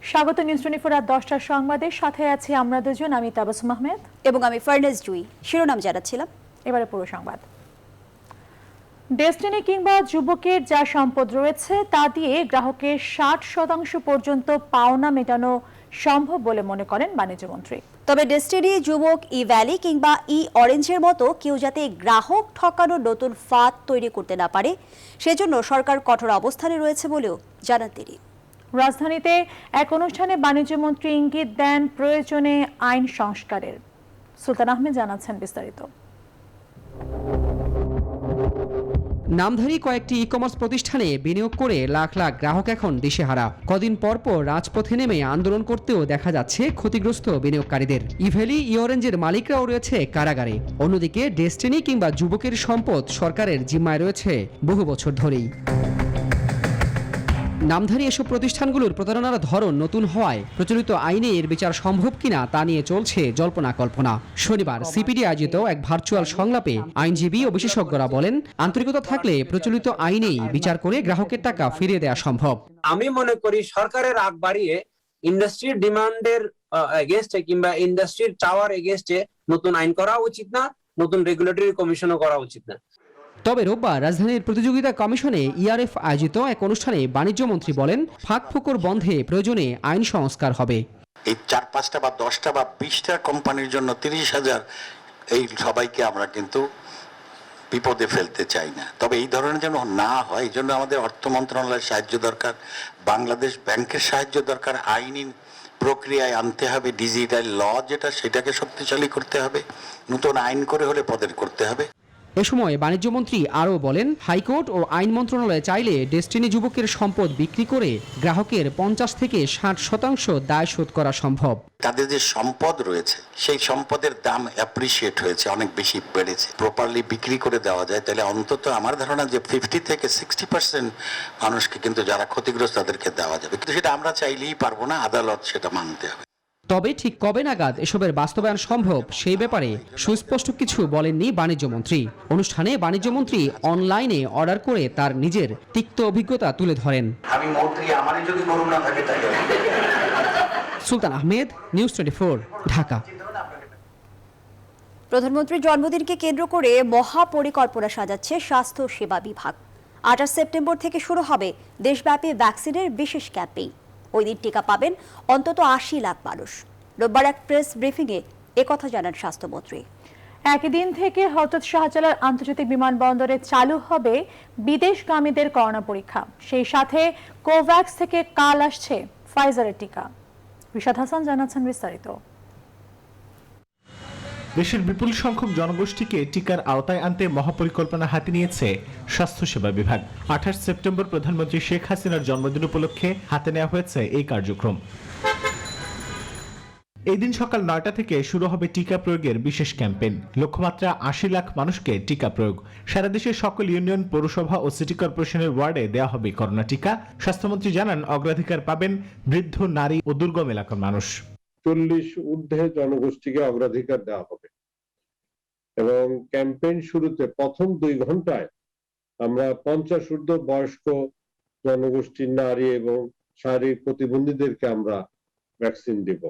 স্বাগত নিউজ 24 রাত 10টার সংবাদের সাথে আছি আমরা দুজন, আমি তাবাসসুম আহমেদ এবং আমি ফারনেজ জুই। শিরোনাম জানাচ্ছিলাম, এবারে পুরো সংবাদ। ডেস্টিনি কিংবা যুবকের যা সম্পদ রয়েছে তা দিয়ে গ্রাহকের 60% পর্যন্ত পাওনা মেটানো সম্ভব বলে মনে করেন বাণিজ্যমন্ত্রী। তবে ডেস্টিনি, যুবক, ই ভ্যালি কিংবা ই অরেঞ্জের মতো কেউ যাতে গ্রাহক ঠকানোর নতুন ফাঁদ তৈরি করতে না পারে সেজন্য সরকার কঠোর অবস্থানে রয়েছে বলেও জানান তিনি। রাজধানীতে এক অনুষ্ঠানে বাণিজ্যমন্ত্রী ইঙ্গিত দেন প্রয়োজনে আইন সংস্কারের। সুলতান আহমেদ জানাচ্ছেন বিস্তারিত। নামধারী কয়েকটি ই-কমার্স প্রতিষ্ঠানে বিনিয়োগ করে লাখ লাখ গ্রাহক এখন দিশেহারা। কদিন পর রাজপথে নেমে আন্দোলন করতেও দেখা যাচ্ছে ক্ষতিগ্রস্ত বিনিয়োগকারীদের। ইভ্যালি, ই অরেঞ্জের মালিকরাও রয়েছে কারাগারে। অন্যদিকে ডেস্টিনি কিংবা যুবকের সম্পদ সরকারের জিম্মায় রয়েছে বহু বছর ধরেই। নামধারী এসব প্রতিষ্ঠানগুলোর প্রতারণার ধরন নতুন হওয়ায় প্রচলিত আইনে এর বিচার সম্ভব কিনা তা নিয়ে চলছে জল্পনা কল্পনা। শনিবার সিপিডি আয়োজিত এক ভার্চুয়াল সংলাপে আইনজীবী ও বিশেষজ্ঞরা বলেন, আন্তরিকতা থাকলে প্রচলিত আইনেই বিচার করে গ্রাহকের টাকা ফিরিয়ে দেওয়া সম্ভব। আমি মনে করি সরকারের আগ বাড়িয়ে ইন্ডাস্ট্রির ডিমান্ডের এগেইনস্টে কিংবা ইন্ডাস্ট্রির চাওয়ার এগেইনস্টে নতুন আইন করা উচিত না, নতুন রেগুলেটরি কমিশনও করা উচিত না। তবে রোববার রাজধানীর প্রতিযোগিতা কমিশনে ইআরএফ আয়োজিত এক অনুষ্ঠানে বাণিজ্যমন্ত্রী বলেন, ফাঁক-ফোকর বন্ধে প্রয়োজনে আইন সংস্কার হবে। এই 4-5টা বা 10টা বা 20টা কোম্পানির জন্য 30,000 এই সবাইকে আমরা কিন্তু বিপদে ফেলতে চাই না। তবে এই ধরনের যেন না হয়, এই জন্য আমাদের অর্থ মন্ত্রণালয়ের সাহায্য দরকার, বাংলাদেশ ব্যাংকের সাহায্য দরকার, আইনি প্রক্রিয়ায় আনতে হবে, ডিজিটাল ল যেটা সেটাকে শক্তিশালী করতে হবে, নতুন আইন করে হলে পদের করতে হবে। এ সময় বাণিজ্যমন্ত্রী আরও বলেন, হাইকোর্ট ও আইন মন্ত্রণালয় চাইলে ডেস্টিনি যুবকের সম্পদ বিক্রি করে গ্রাহকের 50 থেকে 60% দায় শোধ করা সম্ভব। তাদের যে সম্পদ রয়েছে সেই সম্পদের দাম অ্যাপ্রিসিয়েট হয়েছে, অনেক বেশি বেড়েছে। প্রপারলি বিক্রি করে দেওয়া যায় তাহলে অন্তত আমার ধারণা যে 50 থেকে 60% মানুষকে কিন্তু যারা ক্ষতিগ্রস্ত তাদেরকে দেওয়া যাবে। কিন্তু সেটা আমরা চাইলেই পারবো না, আদালত সেটা মানতে হবে। তবে ঠিক কবে নাগাদ এসবের বাস্তবায়ন সম্ভব সেই ব্যাপারে সুস্পষ্ট কিছু বলেননি বাণিজ্যমন্ত্রী। অনুষ্ঠানে বাণিজ্যমন্ত্রী অনলাইনে অর্ডার করে তার নিজের তিক্ত অভিজ্ঞতা তুলে ধরেন। আমি মন্ত্রী, আমারই যদি করুণা থাকে তাই। সুলতান আহমেদ, নিউজ 24, ঢাকা। প্রধানমন্ত্রীর জন্মদিনকে কেন্দ্র করে মহাপরিকল্পনা সাজাচ্ছে স্বাস্থ্য সেবা বিভাগ। 28 সেপ্টেম্বর থেকে শুরু হবে দেশব্যাপী ভ্যাকসিনের বিশেষ ক্যাম্পেইন। ওই দিন টিকা পাবেন অন্তত 80 লাখ মানুষ। রোববার এক প্রেস ব্রিফিংয়ে একথা জানান স্বাস্থ্যমন্ত্রী। একই দিন থেকে হযরত শাহজালাল আন্তর্জাতিক বিমানবন্দরে চালু হবে বিদেশগামীদের করোনা পরীক্ষা। সেই সাথে কোভ্যাক্স থেকে কাল আসছে ফাইজারের টিকা। রিশাদ হাসান জানাচ্ছেন বিস্তারিত। দেশের বিপুল সংখ্যক জনগোষ্ঠীকে টিকার আওতায় আনতে মহাপরিকল্পনা হাতে নিয়েছে স্বাস্থ্যসেবা বিভাগ। 28 সেপ্টেম্বর প্রধানমন্ত্রী শেখ হাসিনার জন্মদিন উপলক্ষে হাতে নেওয়া হয়েছে এই কার্যক্রম। এই দিন সকাল 9টা থেকে শুরু হবে টিকা প্রয়োগের বিশেষ ক্যাম্পেইন। লক্ষ্যমাত্রা 80 লাখ মানুষকে টিকা প্রয়োগ। সারা দেশের সকল ইউনিয়ন, পৌরসভা ও সিটি কর্পোরেশনের ওয়ার্ডে দেওয়া হবে করোনা টিকা। স্বাস্থ্যমন্ত্রী জানান, অগ্রাধিকার পাবেন বৃদ্ধ, নারী ও দুর্গম এলাকার মানুষ। 40 ঊর্ধ্বে জনগোষ্ঠীকে অগ্রাধিকার দেওয়া হবে এবং ক্যাম্পেইন শুরুতে প্রথম 2 ঘন্টায় আমরা 50 ঊর্ধ্ব বয়স্ক জনগোষ্ঠীর নারী এবং শারীরিক প্রতিবন্ধীদেরকে আমরা ভ্যাকসিন দেব।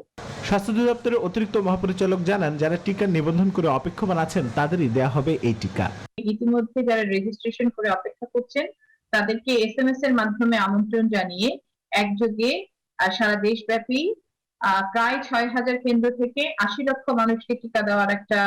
স্বাস্থ্য অধিদপ্তরের অতিরিক্ত মহাপরিচালক জানান, যারা টিকা নিবন্ধন করে অপেক্ষমান আছেন তাদেরই দেয়া হবে এই টিকা। ইতিমধ্যে যারা রেজিস্ট্রেশন করে অপেক্ষা করছেন তাদেরকে SMS এর মাধ্যমে আমন্ত্রণ জানিয়ে একযোগে সারা দেশব্যাপী প্রায় 6,000 কেন্দ্র থেকে 80 লক্ষ মানুষকে টিকা দেওয়ার একটা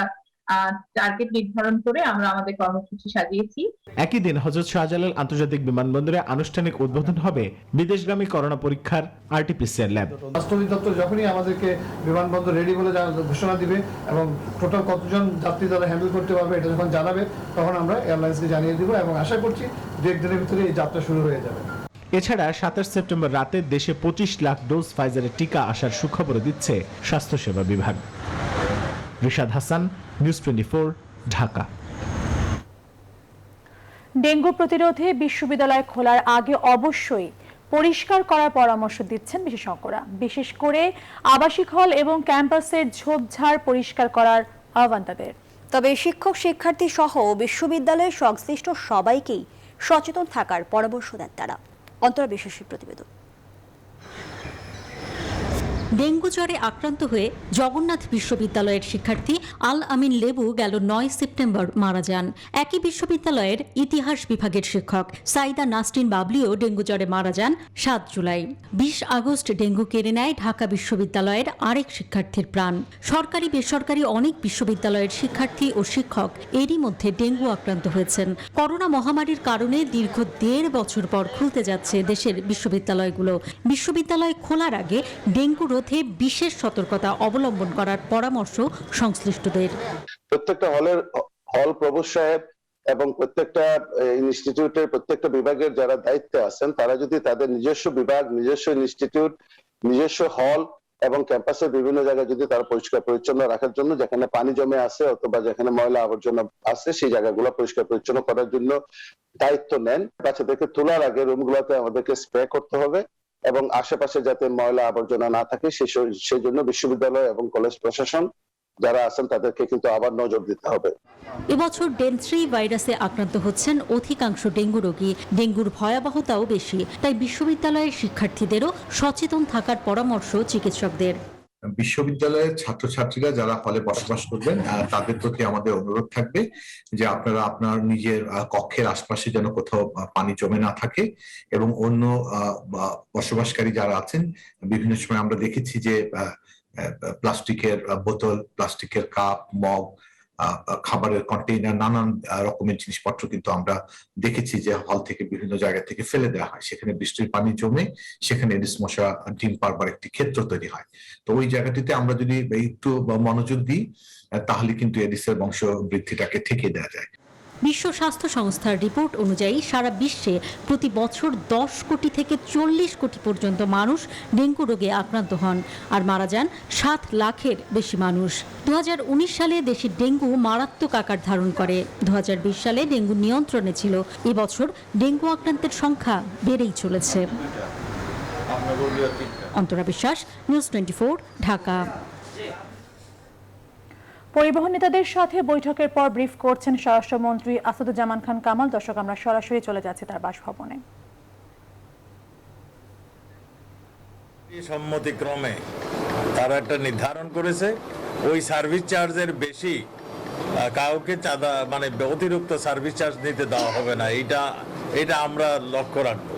টার্গেট নির্ধারণ করে আমরা আমাদের কর্মসূচি সাজিয়েছি। একই দিন হযরত শাহজালাল আন্তর্জাতিক বিমানবন্দরে আনুষ্ঠানিক উদ্বোধন হবে বিদেশগামী করোনা পরীক্ষার RT-PCR ল্যাব। স্বাস্থ্য অধিদপ্তর যখনই আমাদেরকে বিমানবন্দর রেডি বলে ঘোষণা দিবে এবং টোটাল কতজন যাত্রী তারা হ্যান্ডেল করতে পারবে এটা যখন জানাবে তখন আমরা এয়ারলাইন্সকে জানিয়ে দিব এবং আশা করছি 1 দিনের ভিতরে এই যাত্রা শুরু হয়ে যাবে। এছাড়া 27 সেপ্টেম্বর রাতে দেশে 25 লাখ ডোজ ফাইজারের টিকা আসার সুখবর দিচ্ছে স্বাস্থ্যসেবা বিভাগ। রিশাদ হাসান, নিউজ 24, ঢাকা। ডেঙ্গু প্রতিরোধে বিশ্ববিদ্যালয় খোলার আগে অবশ্যই পরিষ্কার করার পরামর্শ দিচ্ছেন বিশেষজ্ঞরা। বিশেষ করে আবাসিক হল এবং ক্যাম্পাসের ঝোপঝাড় পরিষ্কার করার আহ্বান তাদের। তবে শিক্ষক, শিক্ষার্থী সহ বিশ্ববিদ্যালয়ের সংশ্লিষ্ট সবাইকেই সচেতন থাকার পরামর্শ দেন তারা। অন্তরা বিশ্বাসের প্রতিবেদন। ডেঙ্গু জ্বরে আক্রান্ত হয়ে জগন্নাথ বিশ্ববিদ্যালয়ের শিক্ষার্থী আল আমিন লেবু গেল 9 সেপ্টেম্বর মারা যান। একই বিশ্ববিদ্যালয়ের ইতিহাস বিভাগের শিক্ষক সাইদা নাসরিন বাবলিও ডেঙ্গু জ্বরে মারা যান 7 জুলাই। 20 আগস্ট ডেঙ্গু কেড়ে নেয় ঢাকা বিশ্ববিদ্যালয়ের আরেক শিক্ষার্থীর প্রাণ। সরকারি বেসরকারি অনেক বিশ্ববিদ্যালয়ের শিক্ষার্থী ও শিক্ষক এরই মধ্যে ডেঙ্গু আক্রান্ত হয়েছেন। করোনা মহামারীর কারণে দীর্ঘ 1.5 বছর পর খুলতে যাচ্ছে দেশের বিশ্ববিদ্যালয়গুলো। বিশ্ববিদ্যালয় খোলার আগে ডেঙ্গু রোধে বিশেষ সতর্কতা অবলম্বন করার পরামর্শ সংশ্লিষ্টদের। প্রত্যেকটা হল প্রভু সাহেব এবং প্রত্যেকটা ইনস্টিটিউটের প্রত্যেকটা বিভাগের যারা দায়িত্বে আছেন তারা যদি তাদের নিজস্ব বিভাগ, নিজস্ব ইনস্টিটিউট, নিজস্ব হল এবং ক্যাম্পাসের বিভিন্ন জায়গায় যদি তারা পরিষ্কার পরিচ্ছন্ন রাখার জন্য, যেখানে পানি জমে আছে অথবা যেখানে ময়লা আবর্জনা আছে সেই জায়গাগুলো পরিষ্কার পরিচ্ছন্ন করার জন্য দায়িত্ব নেন। বাচ্চাদেরকে তোলার আগে রুমগুলোতে আমাদেরকে স্প্রে করতে হবে এবং আশেপাশে যাতে ময়লা আবর্জনা না থাকে সেই জন্য বিশ্ববিদ্যালয় এবং কলেজ প্রশাসন যারা আছেন তাদেরকে কিন্তু আবার নজর দিতে হবে। এবছর ডেন3 ভাইরাসে আক্রান্ত হচ্ছেন অধিকাংশ ডেঙ্গু রোগী। ডেঙ্গুর ভয়াবহতাও বেশি, তাই বিশ্ববিদ্যালয়ের শিক্ষার্থীদেরও সচেতন থাকার পরামর্শ চিকিৎসকদের। বিশ্ববিদ্যালয়ের ছাত্রছাত্রীরা যারা হলে বসবাস করবেন তাদের প্রতি আমাদের অনুরোধ থাকবে যে আপনারা আপনার নিজের কক্ষের আশপাশে যেন কোথাও পানি জমে না থাকে এবং অন্য বসবাসকারী যারা আছেন, বিভিন্ন সময় আমরা দেখেছি যে প্লাস্টিকের বোতল, প্লাস্টিকের কাপ, মগ, খাবারের কন্টেইনার, নানান রকমের জিনিসপত্র কিন্তু আমরা দেখেছি যে হল থেকে বিভিন্ন জায়গা থেকে ফেলে দেওয়া হয়। সেখানে বৃষ্টির পানি জমে সেখানে এডিস মশা ডিম পারবার একটি ক্ষেত্র তৈরি হয়। তো ওই জায়গাটিতে আমরা যদি একটু মনোযোগ দিই তাহলে কিন্তু এডিসের বংশ বৃদ্ধিটাকে ঠেকিয়ে দেওয়া যায়। বিশ্ব স্বাস্থ্য সংস্থার রিপোর্ট অনুযায়ী সারা বিশ্বে প্রতি বছর 10 কোটি থেকে 40 কোটি পর্যন্ত মানুষ ডেঙ্গু রোগে আক্রান্ত হন আর মারা যান 7 লাখের বেশি মানুষ। 2019 সালে দেশে ডেঙ্গু মারাত্মক আকার ধারণ করে। 2020 সালে ডেঙ্গু নিয়ন্ত্রণে ছিল। এবছর ডেঙ্গু আক্রান্তের সংখ্যা বেড়েই চলেছে। অন্তরা বিশ্বাস, নিউজ 24, ঢাকা। পরিবহন নেতাদের সাথে বৈঠকের পর ব্রিফ করছেন স্বরাষ্ট্রমন্ত্রী আসাদুজ্জামান খান কামাল। দর্শক, আমরা সরাসরি চলে যাচ্ছি তার বাসভবনে। সম্মতিক্রমে তারা একটা নির্ধারণ করেছে ওই সার্ভিস চার্জের বেশি কাউকে চাঁদা মানে অতিরিক্ত সার্ভিস চার্জ নিতে দেওয়া হবে না। এটা আমরা লক্ষ্য রাখবো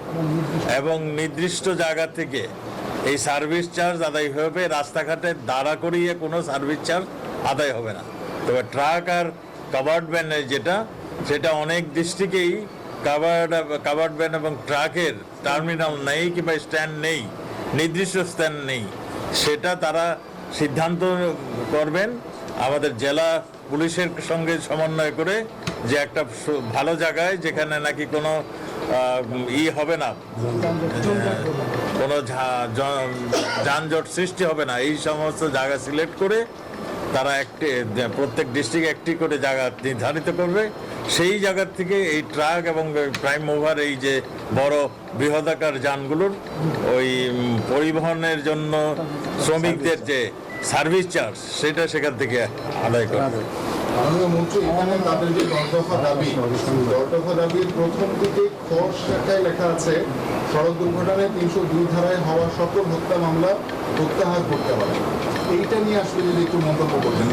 এবং নির্দিষ্ট জায়গা থেকে এই সার্ভিস চার্জ আদায় হবে। রাস্তাঘাটে দাঁড়া করিয়ে কোনো সার্ভিস চার্জ আদায় হবে না। তবে ট্রাক আর কাভার্ড ভ্যানের সেটা অনেক ডিস্ট্রিক্টেই কাভার্ড ভ্যান এবং ট্রাকের টার্মিনাল নেই কিংবা স্ট্যান্ড নেই, নির্দিষ্ট স্ট্যান্ড নেই। সেটা তারা সিদ্ধান্ত করবেন আমাদের জেলা পুলিশের সঙ্গে সমন্বয় করে যে একটা ভালো জায়গায় যেখানে নাকি কোনো হবে না, কোনো যানজট সৃষ্টি হবে না, এই সমস্ত জায়গা সিলেক্ট করে তারা প্রত্যেক ডিস্ট্রিক্ট একটি করে জায়গা নির্ধারিত করবে। সেই জায়গার থেকে এই ট্রাক এবং প্রাইম মুভার এই যে বড় বৃহদাকার যানগুলোর ওই পরিবহনের জন্য শ্রমিকদের যে সার্ভিস চার্জ সেটা সেখান থেকে আদায় করবে। মাননীয় মন্ত্রী, এখানে তাদের যে 10 দফা দাবির প্রথম দিকে খসড়ায় লেখা আছে সড়ক দুর্ঘটনায় 302 ধারায় হওয়া সকল হত্যা মামলা প্রত্যাহার করতে হবে। এইটা নিয়ে আসলে যদি একটু মন্তব্য করতেন।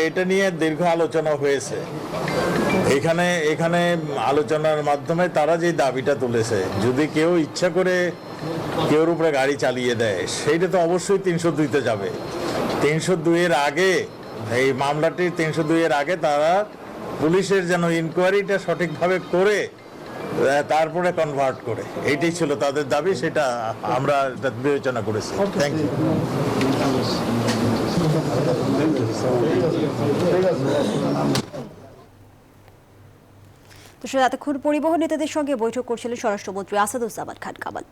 এটা নিয়ে দীর্ঘ আলোচনা হয়েছে। এখানে আলোচনার মাধ্যমে তারা যে দাবিটা তুলেছে, যদি কেউ ইচ্ছা করে কেউর উপরে গাড়ি চালিয়ে দেয় সেইটা তো অবশ্যই 302-তে যাবে। 302-এর আগে এই মামলাটি 302-এর আগে তারা পুলিশের যেন ইনকোয়ারিটা সঠিকভাবে করে তারপরে কনভার্ট করে, এইটাই ছিল তাদের দাবি। সেটা আমরা বিবেচনা করেছি। Thank you. তো এতক্ষণ পরিবহন নেতাদের সঙ্গে বৈঠক করছিলেন স্বরাষ্ট্রমন্ত্রী আসাদুজ্জামান খান কামাল।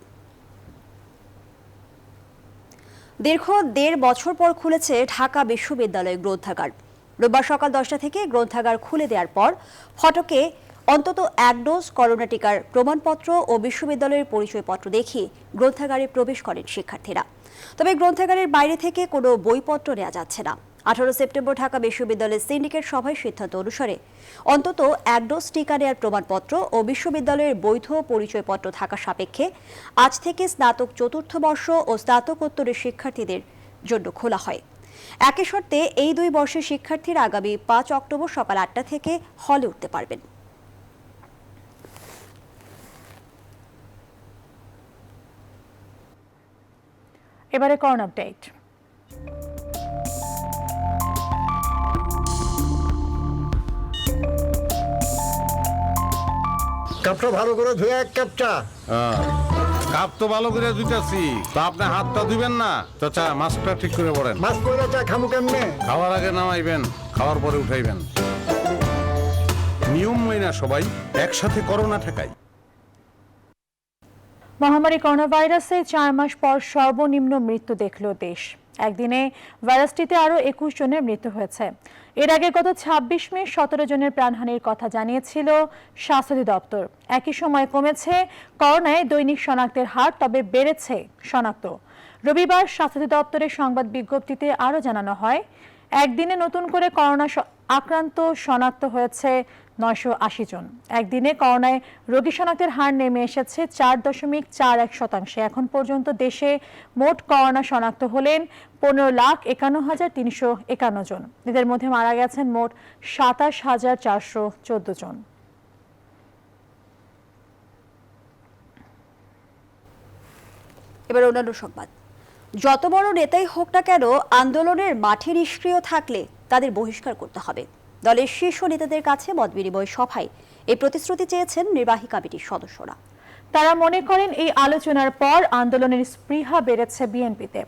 দীর্ঘ 1.5 বছর পর খুলেছে ঢাকা বিশ্ববিদ্যালয় গ্রন্থাগার। রোববার সকাল 10টা থেকে গ্রন্থাগার খুলে দেওয়ার পর ফটকে অন্তত 1 ডোজ করোনা টিকার প্রমাণপত্র ও বিশ্ববিদ্যালয়ের পরিচয়পত্র দেখিয়ে গ্রন্থাগারে প্রবেশ করেন শিক্ষার্থীরা। তবে গ্রন্থাগারের বাইরে থেকে কোনো বইপত্র নেওয়া যাচ্ছে না। 18 সেপ্টেম্বর ঢাকা বিশ্ববিদ্যালয়ের সিন্ডিকেট সভায় সিদ্ধান্ত অনুসারে অন্তত 1 ডোজ টিকা নেওয়ার প্রমাণপত্র ও বিশ্ববিদ্যালয়ের বৈধ পরিচয়পত্র থাকা সাপেক্ষে আজ থেকে স্নাতক চতুর্থ বর্ষ ও স্নাতকোত্তরের শিক্ষার্থীদের জন্য খোলা হয়। একই শর্তে এই 2 বর্ষের শিক্ষার্থীরা আগামী 5 অক্টোবর সকাল 8টা থেকে হলে উঠতে পারবেন। এবারে করোনা আপডেট। কাপটা ভালো করে ধুয়ে এক কাপ চা। কাপ তো ভালো করে ধুইতাছি, তো আপনি হাতটা ধুবেন না? চাচা মাস্কটা ঠিক করে পড়েন। মাছ পয়লা চা খামু কেমনে? খাওয়ার আগে নামাইবেন, খাওয়ার পরে উঠাইবেন। নিয়ম মাইনা সবাই একসাথে করোনা ঠেকাই। মহামারী করোনা ভাইরাসে 4 মাস পর সর্বনিম্ন মৃত্যু দেখল দেশ। একদিনে ভাইরাসটিতে আরও 21 জনের মৃত্যু হয়েছে। এর আগে গত 26 মে 17 জনের প্রাণহানির কথা জানিয়েছিল স্বাস্থ্য অধিদপ্তর। একই সময় কমেছে করোনায় দৈনিক শনাক্তের হার, তবে বেড়েছে শনাক্ত। রবিবার স্বাস্থ্য অধিদপ্তরের সংবাদ বিজ্ঞপ্তিতে আরও জানানো হয়, একদিনে নতুন করে করোনা আক্রান্ত শনাক্ত হয়েছে 980 জন। একদিনে করোনায় রোগী শনাক্তের হার নেমে এসেছে 4.41%। এখন পর্যন্ত দেশে মোট করোনা শনাক্ত হলেন 15,51,351 জন। এদের মধ্যে মারা গেছেন মোট 27,414 জন। এবার অন্যান্য সংবাদ। যত বড় নেতাই হোক না কেন, আন্দোলনের মাঠে নিষ্ক্রিয় থাকলে তাদের বহিষ্কার করতে হবে। দলের শীর্ষ নেতাদের কাছে মতবিনিময় সভায় এই প্রতিশ্রুতি চেয়েছেন নির্বাহী কমিটির সদস্যরা। তারা মনে করেন এই আলোচনার পর আন্দোলনের স্পৃহা বেড়েছে বিএনপিতে।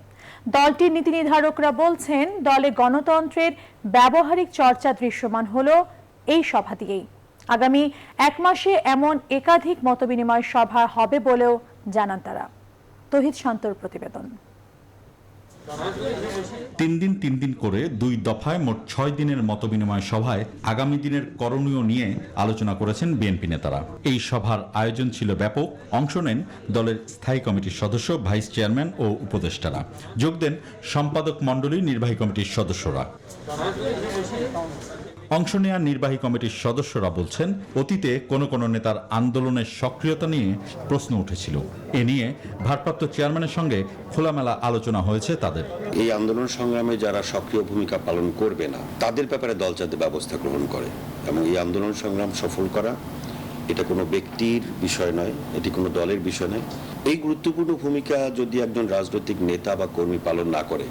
দলটির নীতি নির্ধারকরা বলছেন, দলে গণতন্ত্রের ব্যবহারিক চর্চা দৃশ্যমান হলো এই সভা দিয়েই। আগামী 1 মাসে এমন একাধিক মতবিনিময় সভা হবে বলেও জানান তারা। তহিদ শান্তর প্রতিবেদন। 3 দিন করে 2 দফায় মোট 6 দিনের মতবিনিময় সভায় আগামী দিনের করণীয় নিয়ে আলোচনা করেছেন বিএনপি নেতারা। এই সভার আয়োজন ছিল ব্যাপক। অংশ নেন দলের স্থায়ী কমিটির সদস্য, ভাইস চেয়ারম্যান ও উপদেষ্টারা। যোগ দেন সম্পাদক মণ্ডলী, নির্বাহী কমিটির সদস্যরা। অংশ নেওয়া নির্বাহী কমিটির সদস্যরা বলছেন, অতীতে কোনো নেতার আন্দোলনের সক্রিয়তা নিয়ে প্রশ্ন উঠেছিল। এ নিয়ে ভারপ্রাপ্ত চেয়ারম্যানের সঙ্গে খোলামেলা আলোচনা হয়েছে তাদের। এই আন্দোলন সংগ্রামে যারা সক্রিয় ভূমিকা পালন করবে না, তাদের ব্যাপারে দল যাতে ব্যবস্থা গ্রহণ করে এবং এই আন্দোলন সংগ্রাম সফল করা এটা কোনো ব্যক্তির বিষয় নয়, এটি কোনো দলের বিষয় নয়। এই গুরুত্বপূর্ণ ভূমিকা যদি একজন রাজনৈতিক নেতা বা কর্মী পালন না করে,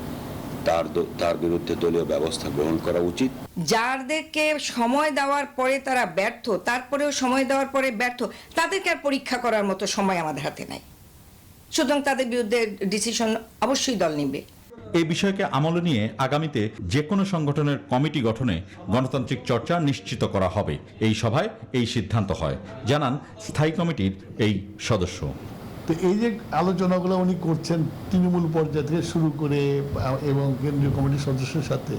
তার বিরুদ্ধে দলীয় ব্যবস্থা গ্রহণ করা উচিত। যাদেরকে সময় দেওয়ার পরে তারা ব্যর্থ, তারপরেও সময় দেওয়ার পরে ব্যর্থ, তাদেরকে আর পরীক্ষা করার মতো সময় আমাদের হাতে নাই। সুতরাং তাদের বিরুদ্ধে ডিসিশন অবশ্যই দল নেবে। এই বিষয়কে আমলে নিয়ে আগামীতে যে কোনো সংগঠনের কমিটি গঠনে গণতান্ত্রিক চর্চা নিশ্চিত করা হবে। এই সভায় এই সিদ্ধান্ত হয়, জানান স্থায়ী কমিটির এই সদস্য। তো এই যে আলোচনাগুলো উনি করছেন তৃণমূল পর্যায় থেকে শুরু করে এবং কেন্দ্রীয় কমিটির সদস্যের সাথে,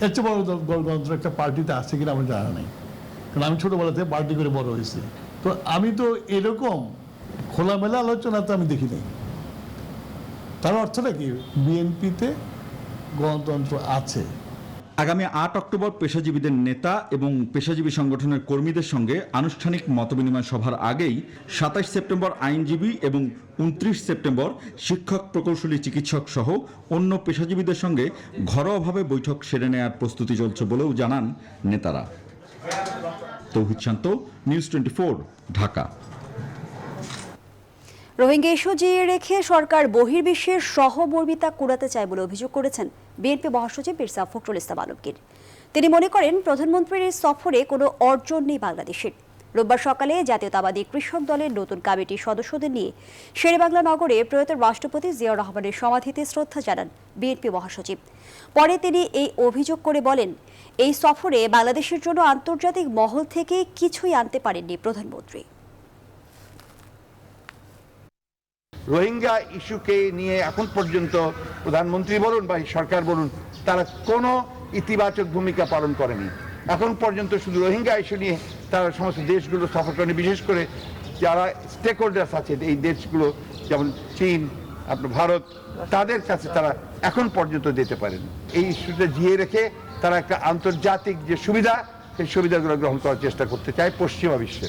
এর চেয়ে বড় গণতন্ত্র একটা পার্টিতে আছে কিনা আমার জানা নেই, কারণ আমি ছোটবেলা থেকে পার্টি করে বড় হয়েছি। তো আমি তো এরকম খোলামেলা আলোচনা তো আমি দেখি নাই। তার অর্থটা কি, বিএনপিতে গণতন্ত্র আছে। আগামী 8 অক্টোবর পেশাজীবীদের নেতা এবং পেশাজীবী সংগঠনের কর্মীদের সঙ্গে আনুষ্ঠানিক মতবিনিময় সভার আগেই 27 সেপ্টেম্বর আইনজীবী এবং 29 সেপ্টেম্বর শিক্ষক, প্রকৌশলী, চিকিৎসক সহ অন্য পেশাজীবীদের সঙ্গে ঘরোয়াভাবে বৈঠক সেরে নেওয়ার প্রস্তুতি চলছে বলেও জানান নেতারা। তৌহিদ শান্ত, নিউজ 24, ঢাকা। রোহিঙ্গা ইস্যু জিয়ে রেখে সরকার বহির্বিশ্বের সহমর্মিতা কুড়াতে চায় বলে অভিযোগ করেছেন বিএনপি মহাসচিব মির্জা ফখরুল ইসলাম আলমগীর। তিনি মনে করেন, প্রধানমন্ত্রীর এই সফরে কোনো অর্জন নেই বাংলাদেশের। রোববার সকালে জাতীয়তাবাদী কৃষক দলের নতুন কমিটির সদস্যদের নিয়ে শেরেবাংলা নগরে প্রয়াত রাষ্ট্রপতি জিয়াউর রহমানের সমাধিতে শ্রদ্ধা জানান বিএনপি মহাসচিব। পরে তিনি এই অভিযোগ করে বলেন, এই সফরে বাংলাদেশের জন্য আন্তর্জাতিক মহল থেকে কিছুই আনতে পারেননি প্রধানমন্ত্রী। রোহিঙ্গা ইস্যুকে নিয়ে এখন পর্যন্ত প্রধানমন্ত্রী বলুন বা সরকার বলুন, তারা কোনো ইতিবাচক ভূমিকা পালন করেনি। এখন পর্যন্ত শুধু রোহিঙ্গা ইস্যু নিয়ে তারা সমস্ত দেশগুলো সফর করেনি, বিশেষ করে যারা স্টেক হোল্ডার্স আছে এই দেশগুলো, যেমন চীন, আপনার ভারত, তাদের কাছে তারা এখন পর্যন্ত দিতে পারেন। এই ইস্যুটা জিয়ে রেখে তারা একটা আন্তর্জাতিক যে সুবিধা, সেই সুবিধাগুলো গ্রহণ করার চেষ্টা করতে চায় পশ্চিমা বিশ্বে।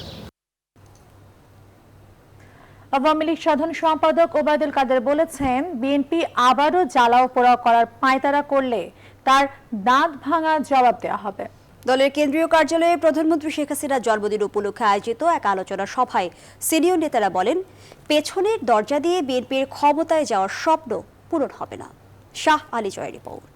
আওয়ামী লীগ সাধারণ সম্পাদক ওবায়দুল কাদের বলেছেন, বিএনপি আবারও জ্বালাও পোড়াও করার পায়তারা করলে তার দাঁত ভাঙা জবাব দেওয়া হবে। দলের কেন্দ্রীয় কার্যালয়ে প্রধানমন্ত্রী শেখ হাসিনার জন্মদিন উপলক্ষে আয়োজিত এক আলোচনা সভায় সিনিয়র নেতারা বলেন, পেছনের দরজা দিয়ে বিএনপির ক্ষমতায় যাওয়ার স্বপ্ন পূরণ হবে না। শাহ আলী জয়ের রিপোর্ট।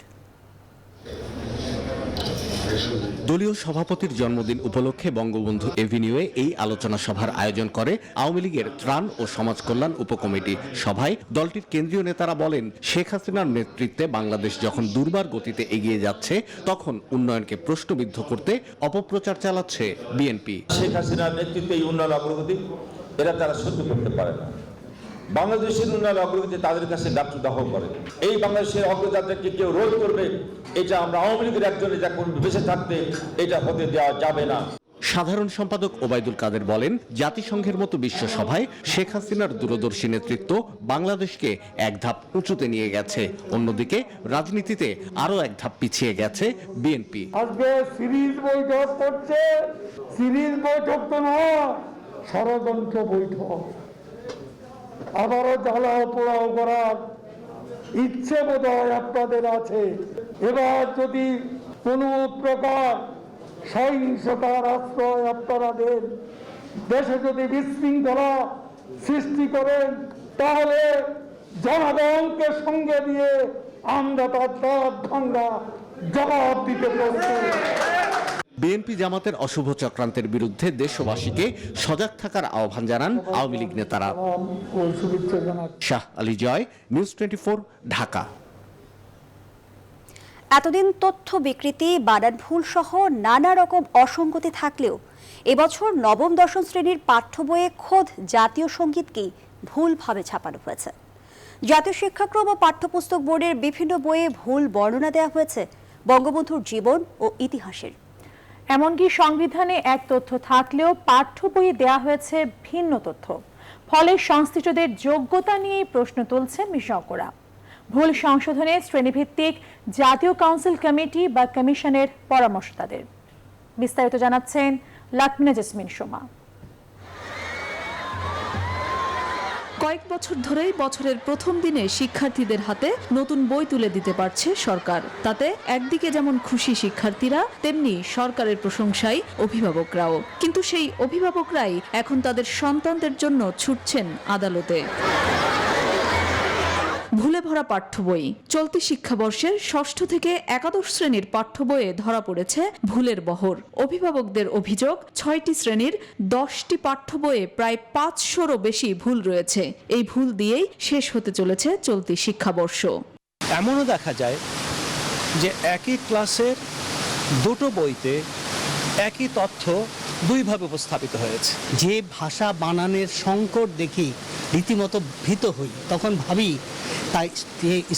দলীয় সভাপতির জন্মদিন উপলক্ষে বঙ্গবন্ধু এভিনিউয়ে এই আলোচনা সভার আয়োজন করে আওয়ামী লীগের ত্রাণ ও সমাজ কল্যাণ উপকমিটি। সভায় দলটির কেন্দ্রীয় নেতারা বলেন, শেখ হাসিনার নেতৃত্বে বাংলাদেশ যখন দুর্বার গতিতে এগিয়ে যাচ্ছে, তখন উন্নয়নকে প্রশ্নবিদ্ধ করতে অপপ্রচার চালাচ্ছে বিএনপি। শেখ হাসিনার নেতৃত্বে এই উন্নয়ন অগ্রগতি এরা তারা সহ্য করতে পারে না। বাংলাদেশের উন্নয়ন অগ্রগতি তাদের কাছে ডাকদাহ করে। এই বাংলাদেশের অগ্রযাত্রাকে কেউ রোধ করবে, এটা আমরা আওয়ামী লীগের একজন এটা বেঁচে থাকতে এটা হতে দেওয়া যাবে না। সাধারণ সম্পাদক ওবায়দুল কাদের বলেন, জাতিসংঘের মতো বিশ্ব সভায় শেখ হাসিনার দূরদর্শী নেতৃত্ব বাংলাদেশকে এক ধাপ উঁচুতে নিয়ে গেছে, অন্যদিকে রাজনীতিতে আরো এক ধাপ পিছিয়ে গেছে বিএনপি। আজকে সিরিজ বৈঠক করছে, সিরিজ বৈঠক তো নয়, ষড়যন্ত্র বৈঠক। আবারও জ্বালাও পোড়াও করার ইচ্ছে বোধহয় আপনাদের আছে। এবার যদি কোনো প্রকার সহিংসতার আশ্রয় আপনারা দেন, দেশে যদি বিশৃঙ্খলা সৃষ্টি করেন, তাহলে জনগণকে সঙ্গে দিয়ে আমরা তার দাঁত ভাঙা জবাব দিতে প্রস্তুত। বিএনপি জামাতের অশুভ চক্রান্তের বিরুদ্ধে দেশবাসীকে সজাগ থাকার আহ্বান জানান আওয়ামী লীগ নেতারা। শাহ আলী জয়, নিউজ 24, ঢাকা। এতদিন তথ্য বিকৃতি, বানান ভুল সহ নানা রকম অসঙ্গতি থাকলেও এবছর নবম দশম শ্রেণীর পাঠ্য বইয়ে খোদ জাতীয় সঙ্গীতকেই ভুলভাবে ছাপানো হয়েছে। জাতীয় শিক্ষাক্রম ও পাঠ্যপুস্তক বোর্ডের বিভিন্ন বইয়ে ভুল বর্ণনা দেওয়া হয়েছে বঙ্গবন্ধুর জীবন ও ইতিহাসের। এমনকি সংবিধানে এক তথ্য থাকলেও পাঠ্য বইয়ে দেওয়া হয়েছে ভিন্ন তথ্য। ফলে সংশ্লিষ্টদের যোগ্যতা নিয়ে প্রশ্ন তুলছেন বিশেষজ্ঞরা। ভুল সংশোধনে শ্রেণীভিত্তিক জাতীয় কাউন্সিল কমিটি বা কমিশনের পরামর্শ তাদের। বিস্তারিত জানাচ্ছেন লাকমিনা জেসমিন সোমা। কয়েক বছর ধরেই বছরের প্রথম দিনে শিক্ষার্থীদের হাতে নতুন বই তুলে দিতে পারছে সরকার। তাতে একদিকে যেমন খুশি শিক্ষার্থীরা, তেমনি সরকারের প্রশংসায় অভিভাবকরাও। কিন্তু সেই অভিভাবকরাই এখন তাদের সন্তানদের জন্য ছুটছেন আদালতে। ভুলে ভরা পাঠ্য বই। চলতি শিক্ষাবর্ষের ষষ্ঠ থেকে একাদশ শ্রেণীর পাঠ্য বইয়ে ধরা পড়েছে ভুলের বহর। অভিভাবকদের অভিযোগ, 6টি শ্রেণীর 10টি পাঠ্য বইয়ে প্রায় 500রও বেশি ভুল রয়েছে। এই ভুল দিয়েই শেষ হতে চলেছে চলতি শিক্ষাবর্ষ। এমনও দেখা যায় যে একই ক্লাসের দুটো বইতে একই তথ্য দুইভাবে উপস্থাপিত হয়েছে। যে ভাষা বানানের সংকট দেখি রীতিমতো ভীত হই। তখন ভাবি, তাই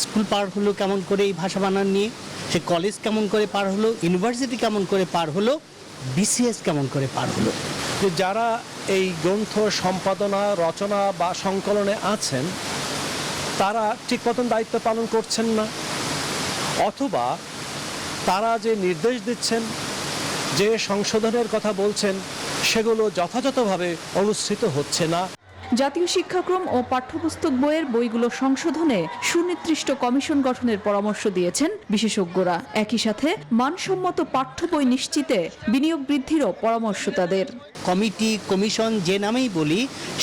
স্কুল পার হলো কেমন করে এই ভাষা বানান নিয়ে, সে কলেজ কেমন করে পার হলো, ইউনিভার্সিটি কেমন করে পার হলো, বিসিএস কেমন করে পার হলো। যে যারা এই গ্রন্থ সম্পাদনা, রচনা বা সংকলনে আছেন, তারা ঠিক মতন দায়িত্ব পালন করছেন না, অথবা তারা যে নির্দেশ দিচ্ছেন, যে সংশোধনের কথা বলছেন, সেগুলো যথাযথভাবে অনুসৃত হচ্ছে না। জাতীয় শিক্ষাক্রম ও পাঠ্যপুস্তক বইয়ের বইগুলো সংশোধনে সুনির্দিষ্ট কমিশন গঠনের পরামর্শ দিয়েছেন বিশেষজ্ঞরা। একই সাথে মানসম্মত পাঠ্য বই নিশ্চিতে বিনিয়োগ বৃদ্ধিরও পরামর্শ তাদের। কমিটি, কমিশন যে নামেই বলি,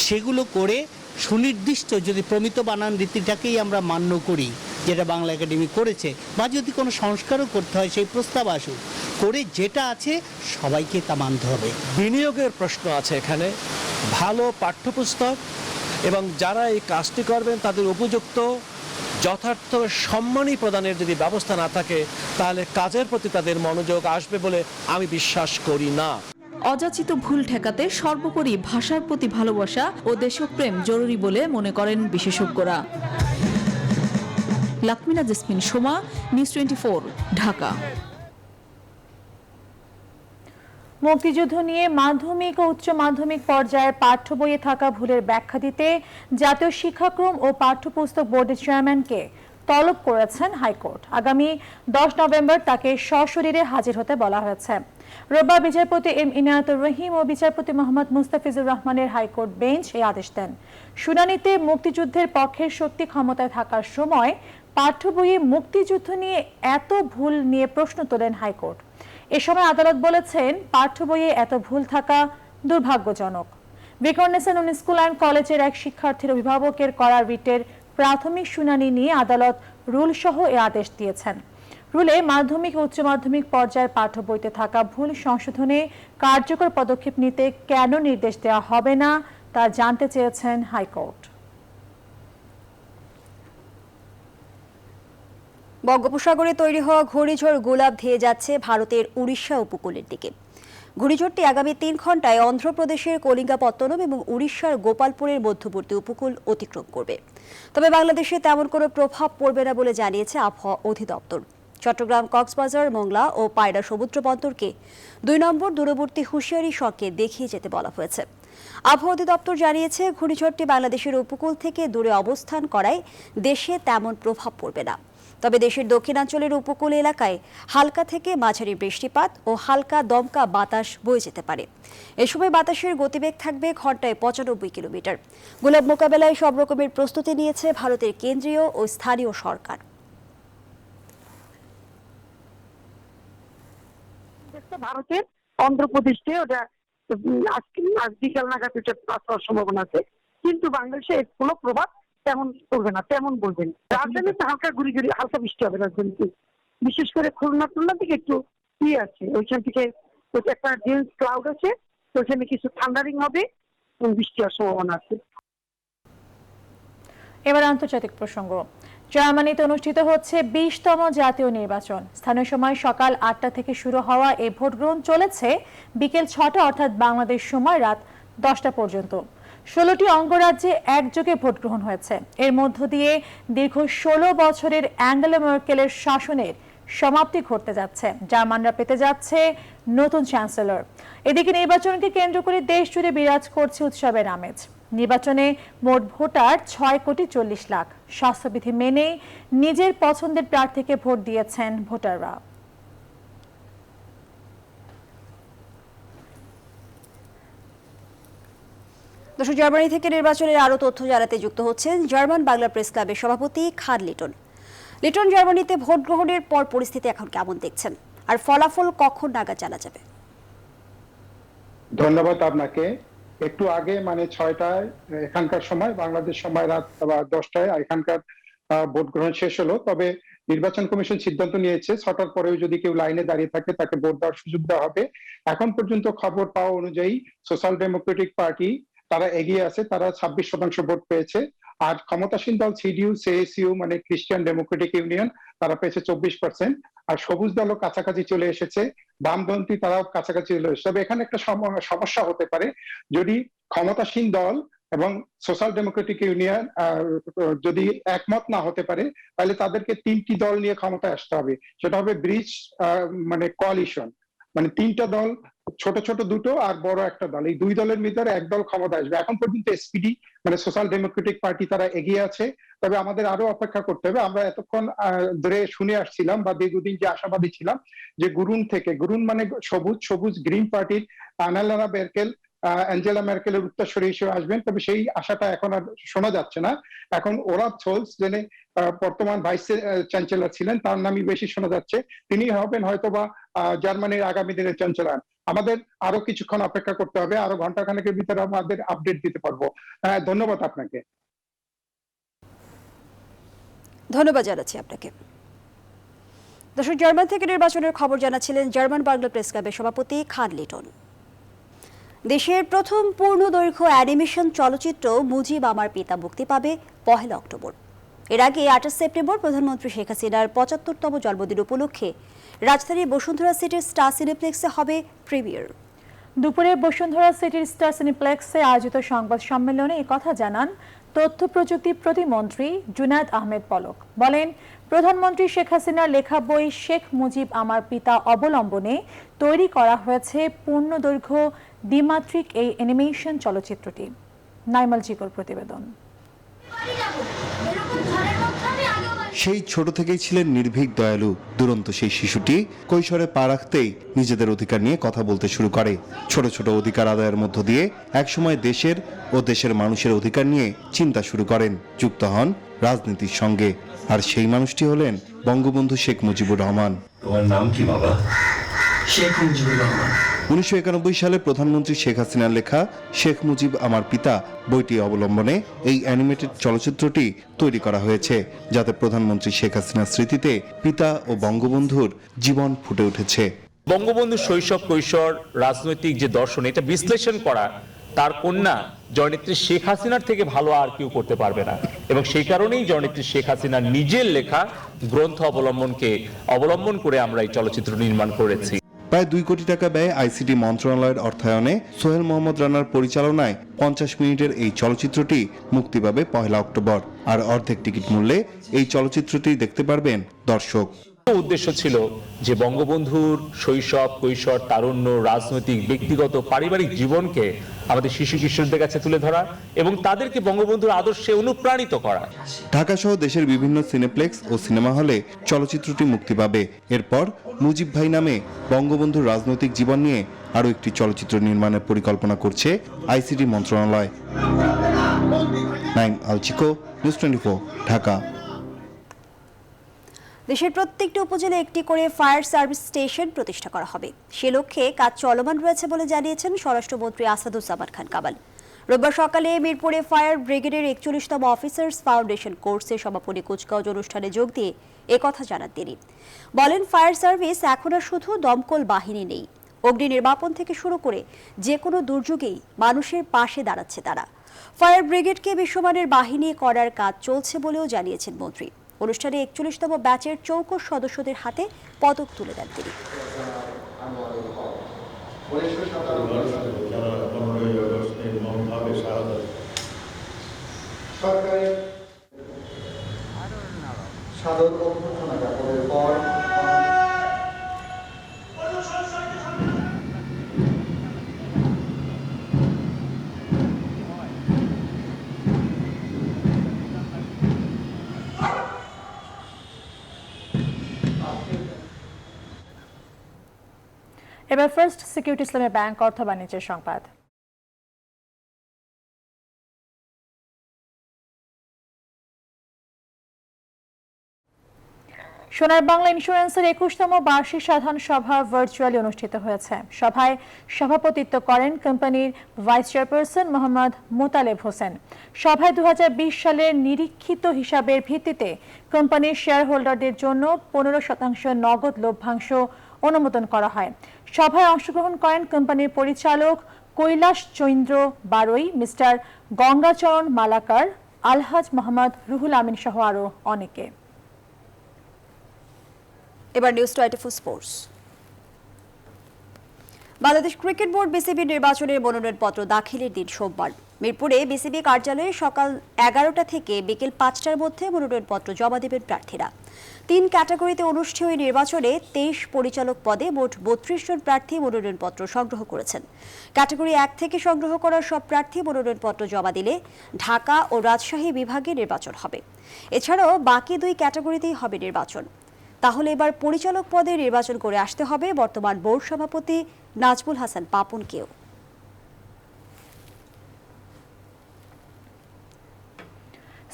সেগুলো করে সুনির্দিষ্ট যদি প্রমিত বানান রীতিটাকেই আমরা মান্য করি, যেটা বাংলা একাডেমি করেছে, বা যদি কোনো সংস্কারও করতে হয় সেই প্রস্তাব আসুক, করে যেটা আছে সবাইকে তা মানতে হবে। বিনিয়োগের প্রশ্ন আছে এখানে। ভালো পাঠ্যপুস্তক এবং যারা এই কাজটি করবেন তাদের উপযুক্ত যথার্থ সম্মানী প্রদানের যদি ব্যবস্থা না থাকে, তাহলে কাজের প্রতি তাদের মনোযোগ আসবে বলে আমি বিশ্বাস করি না। অযাচিত ভুল ঠেকাতে সর্বোপরি ভাষার প্রতি ভালোবাসা ও দেশপ্রেম জরুরি বলে মনে করেন বিশেষজ্ঞরা। লাকমিনা জেসমিন সোমা, নিউজ 24, ঢাকা। মুক্তিযুদ্ধ নিয়ে মাধ্যমিক ও উচ্চ মাধ্যমিক পর্যায়ের পাঠ্য বইয়ে থাকা ভুলের ব্যাখ্যা দিতে জাতীয় শিক্ষাক্রম ও পাঠ্যপুস্তক বোর্ডের চেয়ারম্যানকে তলব করেছেন হাইকোর্ট। আগামী 10 নভেম্বর তাকে সশরীরে হাজির হতে বলা হয়েছে। রোববার বিচারপতি এম ইনায়েতুর রহিম ও বিচারপতি মোহাম্মদ মুস্তাফিজুর রহমানের হাইকোর্ট বেঞ্চ এই আদেশ দেন। শুনানিতে মুক্তিযুদ্ধের পক্ষের শক্তি ক্ষমতায় থাকার সময় পাঠ্য বইয়ে মুক্তিযুদ্ধ নিয়ে এত ভুল নিয়ে প্রশ্ন তোলেন হাইকোর্ট। এ সময় আদালত বলেছেন, পাঠ্য বইয়ে এত ভুল থাকা দুর্ভাগ্যজনক। বিকর্নেসন স্কুল অ্যান্ড কলেজের এক শিক্ষার্থীর অভিভাবকের করা রিটের প্রাথমিক শুনানি নিয়ে আদালত রুল সহ এ আদেশ দিয়েছেন। রুলে মাধ্যমিক ও উচ্চ মাধ্যমিক পর্যায়ের পাঠ্য বইতে থাকা ভুল সংশোধনে কার্যকর পদক্ষেপ নিতে কেন নির্দেশ দেওয়া হবে না তা জানতে চেয়েছেন হাইকোর্ট। বঙ্গোপসাগরে তৈরি হওয়া ঘূর্ণিঝড় গোলাপ ধেয়ে যাচ্ছে ভারতের উড়িষ্যা উপকূলের দিকে। ঘূর্ণিঝড়টি আগামী 3 ঘন্টায় অন্ধ্রপ্রদেশের কলিঙ্গাপত্তনম এবং উড়িষ্যার গোপালপুরের মধ্যবর্তী উপকূল অতিক্রম করবে। তবে বাংলাদেশে তেমন কোনো প্রভাব পড়বে না বলে জানিয়েছে আবহাওয়া অধিদপ্তর। চট্টগ্রাম, কক্সবাজার, মোংলা ও পায়রা সমুদ্র বন্দরকে 2 নম্বর দূরবর্তী হুঁশিয়ারি সংকেত দেখিয়ে যেতে বলা হয়েছে। আবহাওয়া অধিদপ্তর জানিয়েছে, ঘূর্ণিঝড়টি বাংলাদেশের উপকূল থেকে দূরে অবস্থান করায় দেশে তেমন প্রভাব পড়বে না। তবে দেশের দক্ষিণাঞ্চলের উপকূল এলাকায় হালকা থেকে মাঝারি বৃষ্টিপাত ও হালকা দমকা বাতাস বয়ে যেতে পারে। এ সময় বাতাসের গতিবেগ থাকবে ঘন্টায় 95 কিলোমিটার। গোলাপ মোকাবেলায় সব রকমের প্রস্তুতি নিয়েছে ভারতের কেন্দ্রীয় ও স্থানীয় সরকার। ভারতের অন্ধ্রপ্রদেশে ওটা আজকে বিকাল নাগাদ আসার সম্ভাবনা আছে, কিন্তু বাংলাদেশে কোনো প্রভাব তেমন করবে না, তেমন বলবেন। রাজধানীতে হালকা গুড়ি গুড়ি হালকা বৃষ্টি হবে রাজধানীতে, বিশেষ করে খুলনা থেকে একটু আছে, ওইখান থেকে একটা ডেন্স ক্লাউড আছে, ওইখানে কিছু থান্ডারিং হবে এবং বৃষ্টি হওয়ার সম্ভাবনা আছে। এবার আন্তর্জাতিক প্রসঙ্গ। জার্মানিতে অনুষ্ঠিত হচ্ছে 20তম জাতীয় নির্বাচন। স্থানীয় সময় সকাল 8টা থেকে শুরু হওয়া এই ভোট গ্রহণ চলেছে বিকেল 6টা অর্থাৎ বাংলাদেশ সময় রাত 10টা পর্যন্ত। 16টি অঙ্গরাজ্যে একযোগে ভোট গ্রহণ হয়েছে। এর মধ্য দিয়ে দীর্ঘ 16 বছরের অ্যাঙ্গেলা ম্যার্কেলের শাসনের সমাপ্তি ঘটতে যাচ্ছে। জার্মানরা পেতে যাচ্ছে নতুন চ্যান্সেলর। এদিকে নির্বাচনকে কেন্দ্র করে দেশ জুড়ে বিরাজ করছে উৎসবের আমেজ। নির্বাচনে মোট ভোটার 6,40,00,000। স্বাস্থ্যবিধি মেনে নিজের পছন্দের প্রার্থীকে ভোট দিয়েছেন ভোটাররা। দর্শক, জার্মানি থেকে নির্বাচনের আরও তথ্য জানাতে যুক্ত হচ্ছেন জার্মান বাংলা প্রেস ক্লাবের সভাপতি খান লিটন। লিটন, জার্মানিতে ভোট গ্রহণের পর পরিস্থিতি এখন কেমন দেখছেন, আর ফলাফল কখন নাগাদ জানা যাবে? ধন্যবাদ আপনাকে। একটু আগে মানে 6টায় এখানকার সময়, বাংলাদেশ সময় রাত 10টায় এখানকার ভোট গ্রহণ শেষ হলো। তবে নির্বাচন কমিশন সিদ্ধান্ত নিয়েছে 6টার পরেও যদি কেউ লাইনে দাঁড়িয়ে থাকে তাকে ভোট দেওয়ার সুযোগ দেওয়া হবে। এখন পর্যন্ত খবর পাওয়া অনুযায়ী সোশ্যাল ডেমোক্রেটিক পার্টি তারা এগিয়ে আছে, তারা 26% ভোট পেয়েছে। আর ক্ষমতাসীন দল সিডিইউ, সিএসইউ মানে খ্রিস্টান ডেমোক্রেটিক ইউনিয়ন, তারা পেয়েছে 24%। আর সবুজ দলও কাছাকাছি চলে এসেছে, বামপন্থী তারাও কাছাকাছি চলে এসেছে। তবে এখানে একটা সমস্যা হতে পারে, যদি ক্ষমতাসীন দল এবং সোশ্যাল ডেমোক্রেটিক ইউনিয়ন যদি একমত না হতে পারে, তাহলে তাদেরকে 3টি দল নিয়ে ক্ষমতায় আসতে হবে। সেটা হবে ব্রিজ মানে কোয়ালিশন, মানে 3টা দল, ছোট ছোট দুটো আর বড় একটা দল, এই 2 দলের ভিতরে এক দল ক্ষমতা আসবে। এখন পর্যন্ত এসপিডি মানে সোশ্যাল ডেমোক্রেটিক পার্টি তারা এগিয়ে আছে। তবে আমাদের আরো অপেক্ষা করতে হবে। আমরা এতক্ষণ ধরে শুনে আসছিলাম বা দীর্ঘদিন যে আশাবাদী ছিলাম যে গুরুন মানে সবুজ গ্রিন পার্টির অ্যাঞ্জেলা মেরকেলের উত্তরসূরি হিসেবে আসবেন, তবে সেই আশাটা এখন আর শোনা যাচ্ছে না। এখন ওলাফ স্কোলজ, যিনি বর্তমান ভাইস চ্যান্সেলর ছিলেন, তার নামই বেশি শোনা যাচ্ছে। তিনি হবেন হয়তোবা জার্মানির আগামী দিনের চ্যান্সেলর। আমাদের আরো কিছুক্ষণ অপেক্ষা করতে হবে, আরো ঘন্টাখানেকের ভিতরে আমাদের আপডেট দিতে পারবো। ধন্যবাদ আপনাকে। ধন্যবাদ জানাচ্ছি আপনাকে। দর্শক, জার্মান থেকে নির্বাচনের খবর জানাচ্ছিলেন জার্মান বাংলা প্রেস ক্লাবের সভাপতি খান লিটন। দেশের প্রথম পূর্ণদৈর্ঘ্য অ্যানিমেশন চলচ্চিত্র মুজিব আমার পিতা মুক্তি পাবে 1 অক্টোবর। এর আগে 28 সেপ্টেম্বর প্রধানমন্ত্রী শেখ হাসিনার 75তম জন্মদিন উপলক্ষে রাজধানীর বসুন্ধরা সিটির স্টার সিনেপ্লেক্সে হবে প্রিমিয়ার। দুপুরে বসুন্ধরা সিটির স্টার সিনেপ্লেক্সে আয়োজিত সংবাদ সম্মেলনে এই কথা জানান তথ্য প্রযুক্তি প্রতিমন্ত্রী জুনায়েদ আহমেদ পলক বলেন, প্রধানমন্ত্রী শেখ হাসিনার লেখা বই শেখ মুজিব আমার পিতা অবলম্বনে তৈরি করা হয়েছে পূর্ণদৈর্ঘ্য দ্বিমাত্রিক এই অ্যানিমেশন চলচ্চিত্রটি। নাইমাল জিকোর প্রতিবেদন। সেই ছোট থেকেই ছিলেন নির্ভীক, দয়ালু। দুরন্ত সেই শিশুটি কৈশোরে পা রাখতেই নিজেদের অধিকার নিয়ে কথা বলতে শুরু করে। ছোট ছোট অধিকার আদায়ের মধ্য দিয়ে একসময় দেশের ও দেশের মানুষের অধিকার নিয়ে চিন্তা শুরু করেন, যুক্ত হন রাজনীতির সঙ্গে। আর সেই মানুষটি হলেন বঙ্গবন্ধু শেখ মুজিবুর রহমান। তোমার নাম কি বাবা? শেখ মুজিবুর রহমান। 1991 সালে প্রধানমন্ত্রী শেখ হাসিনার লেখা শেখ মুজিব আমার পিতা বইটি অবলম্বনে এই অ্যানিমেটেড চলচ্চিত্রটি তৈরি করা হয়েছে, যাতে প্রধানমন্ত্রী শেখ হাসিনার স্মৃতিতে পিতা ও বঙ্গবন্ধুর জীবন ফুটে উঠেছে। বঙ্গবন্ধুর শৈশব কৈশোর রাজনৈতিক যে দর্শন, এটা বিশ্লেষণ করা তার কন্যা জননেত্রী শেখ হাসিনার থেকে ভালো আর কেউ করতে পারবে না, এবং সেই কারণেই জননেত্রী শেখ হাসিনার নিজের লেখা গ্রন্থ অবলম্বন করে আমরা এই চলচ্চিত্র নির্মাণ করেছি। প্রায় 2 কোটি টাকা ব্যয়ে আইসিটি মন্ত্রণালয়ের অর্থায়নে সোহেল মোহাম্মদ রানার পরিচালনায় 50 মিনিটের এই চলচ্চিত্রটি মুক্তি পাবে 1 অক্টোবর। আর অর্ধেক টিকিট মূল্যে এই চলচ্চিত্রটি দেখতে পারবেন দর্শক। উদ্দেশ্য ছিল যে বঙ্গবন্ধুর শৈশব কৈশোর তারুণ্য রাজনৈতিক ব্যক্তিগত পারিবারিক জীবনকে আমাদের শিশু কিশোরদের কাছে তুলে ধরা এবং তাদেরকে বঙ্গবন্ধুর আদর্শে অনুপ্রাণিত করা। ঢাকা সহ দেশের বিভিন্ন সিনেপ্লেক্স ও সিনেমা হলে চলচ্চিত্রটি মুক্তি পাবে। এরপর মুজিব ভাই নামে বঙ্গবন্ধুর রাজনৈতিক জীবন নিয়ে আরও একটি চলচ্চিত্র নির্মাণের পরিকল্পনা করছে আইসিটি মন্ত্রণালয়। নাইম আল চিকো, নিউজ 24, ঢাকা। দেশের প্রত্যেকটি উপজেলায় একটি করে ফায়ার সার্ভিস স্টেশন প্রতিষ্ঠা করা হবে। সে লক্ষ্যে কাজ চলমান রয়েছে বলে জানিয়েছেন স্বরাষ্ট্রমন্ত্রী আসাদুজ্জামান খান কামাল। রোববার সকালে মিরপুরে ফায়ার ব্রিগেডের 41তম অফিসার্স ফাউন্ডেশন কোর্সের সমাপনী কুচকাওয়াজ অনুষ্ঠানে যোগ দিয়ে একথা জানান তিনি। বলেন, ফায়ার সার্ভিস এখন আর শুধু দমকল বাহিনী নেই, অগ্নি নির্বাপন থেকে শুরু করে যে কোনো দুর্যোগেই মানুষের পাশে দাঁড়াচ্ছে তারা। ফায়ার ব্রিগেডকে বিশ্বমানের বাহিনী করার কাজ চলছে বলেও জানিয়েছেন মন্ত্রী। অনুষ্ঠানে 41তম ব্যাচের চৌকস সদস্যদের হাতে পদক তুলে দেন তিনি। এবার ফার্স্ট সিকিউরিটি ইসলামী ব্যাংক অর্থ বাণিজ্যের সংবাদ। সোনার বাংলা ইন্স্যুরেন্সের 21তম বার্ষিক সাধারণ সভা ভার্চুয়ালি অনুষ্ঠিত হয়েছে। সভায় সভাপতিত্ব করেন কোম্পানির ভাইস চেয়ারপারসন মোহাম্মদ মোতালেব হোসেন। সভায় 2020 সালের নিরীক্ষিত হিসাবের ভিত্তিতে কোম্পানির শেয়ার হোল্ডারদের জন্য 15% নগদ লভ্যাংশ অনুমোদন করা হয়। সভায় অংশগ্রহণ করেন কোম্পানির পরিচালক কৈলাস চন্দ্র বারোই, মিস্টার গঙ্গাচরণ মালাকার, আলহাজ মোহাম্মদ রুহুল আমিন সহ আরও অনেকে। এবার news 24 sports. Bangladesh cricket board BCB নির্বাচনের মনোনয়নপত্র দাখিলের দিন সোমবার। মিরপুরে বিসিবি কার্যালয়ে সকাল 11টা থেকে বিকেল 5টার মধ্যে মনোনয়নপত্র জমা দেবেন প্রার্থীরা। 3 ক্যাটাগরিতে অনুষ্ঠেয় এই নির্বাচনে 23 পরিচালক পদে মোট 32 জন প্রার্থী মনোনয়নপত্র সংগ্রহ করেছেন। ক্যাটাগরি 1 থেকে সংগ্রহ করা সব প্রার্থী মনোনয়নপত্র জমা দিলে ঢাকা ও রাজশাহী বিভাগে নির্বাচন হবে। এছাড়াও বাকি 2 ক্যাটাগরিতেই হবে নির্বাচন। তাহলে এবার পরিচালক পদে নির্বাচন করে আসতে হবে বর্তমান বোর্ড সভাপতি নাজমুল হাসান পাপনকেও।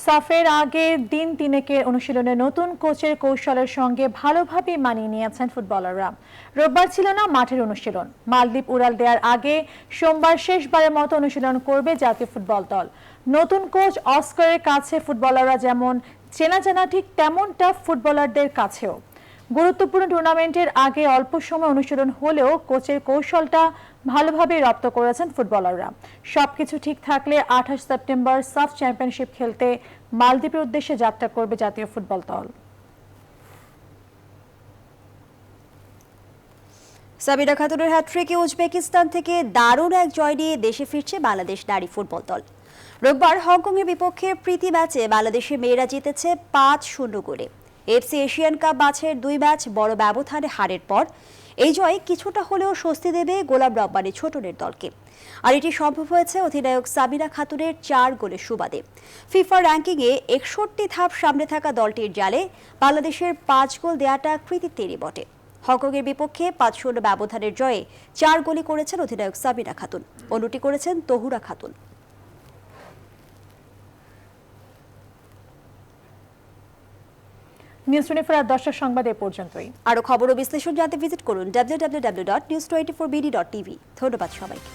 সাফের আগে দিন তিনেকের অনুশীলনে নতুন কোচের কৌশলের সঙ্গে ভালোভাবে মানিয়ে নিয়েছেন ফুটবলাররা। রোববার ছিল না মাঠের অনুশীলন। মালদ্বীপ উড়াল দেওয়ার আগে সোমবার শেষবারের মতো অনুশীলন করবে জাতীয় ফুটবল দল। নতুন কোচ অস্কারের কাছে ফুটবলাররা যেমন চেনা ঠিক তেমনটা ফুটবলারদের কাছেও। গুরুত্বপূর্ণ টুর্নামেন্টের আগে অল্প সময় অনুশীলন হলেও কোচের কৌশলটা ভালোভাবে রপ্ত করেছেন ফুটবলাররা। সবকিছু ঠিক থাকলে 28 সেপ্টেম্বর সাফ চ্যাম্পিয়নশিপ খেলতে মালদ্বীপের উদ্দেশ্যে যাত্রা করবে জাতীয় ফুটবল দল। সাবিনা খাতুনের হ্যাট্রিকে উজবেকিস্তান থেকে দারুণ এক জয় নিয়ে দেশে ফিরছে বাংলাদেশ নারী ফুটবল দল। রোববার হংকংয়ের বিপক্ষে প্রীতি ম্যাচে বাংলাদেশের মেয়েরা জিতেছে 5-0 গোলে। এফসি এশিয়ান কাপ বাছাইয়ের 2 ম্যাচ বড় ব্যবধানে হারের পর এই জয় কিছুটা হলেও স্বস্তি দেবে গোলাম রব্বানী ছোটনের দলকে। আর এটি সম্ভব হয়েছে অধিনায়ক সাবিনা খাতুনের 4 গোলের সুবাদে। ফিফা র্যাঙ্কিংয়ে 61 ধাপ সামনে থাকা দলটির জালে বাংলাদেশের 5 গোল দেয়াটা কৃতিত্বেরই বটে। হংকংয়ের বিপক্ষে 5-0 ব্যবধানের জয়ে 4 গোলই করেছেন অধিনায়ক সাবিনা খাতুন, অন্যটি করেছেন তহুরা খাতুন। নিউজ 24 10টার সংবাদ এ পর্যন্তই। আরো খবর ও বিশ্লেষণ জানতে ভিজিট করুন www.news24bd.tv। ধন্যবাদ সবাইকে।